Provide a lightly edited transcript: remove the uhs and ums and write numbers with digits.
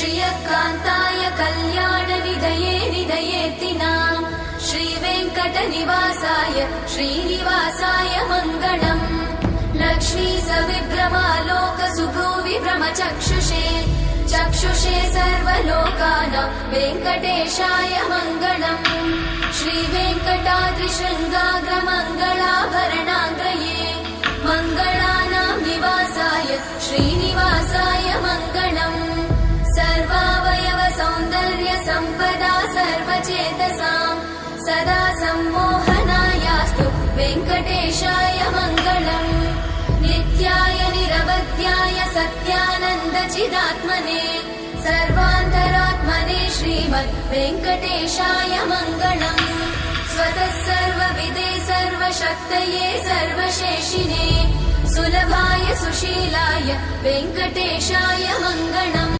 श्रियकान्ताय कल्याणनिधये निधयेतिनाम् श्रीवेङ्कटनिवासाय श्रीनिवासाय मङ्गलम् लक्ष्मी सविभ्रमालोकसुभ्रूविभ्रमचक्षुषे चक्षुषे सर्वलोकानां वेङ्कटेशाय मङ्गलम् श्रीवेङ्कटाद्रिशृङ्गाग्रमङ्गलाभरणाङ्गये मङ्गलानां निवासाय श्रीनिवासाय मङ्गलम् सर्वावयव सौन्दर्य सम्पदा सर्वचेतसां सदा सम्मोहनायास्तु वेङ्कटेशाय मङ्गलम् नित्याय निरवध्याय सत्यानन्दचिदात्मने सर्वान्तरात्मने श्रीमद् वेङ्कटेशाय मङ्गलम् स्वतः सर्वविदे सर्वशक्तये सर्वशेषिने सुलभाय सुशीलाय वेङ्कटेशाय मङ्गलम्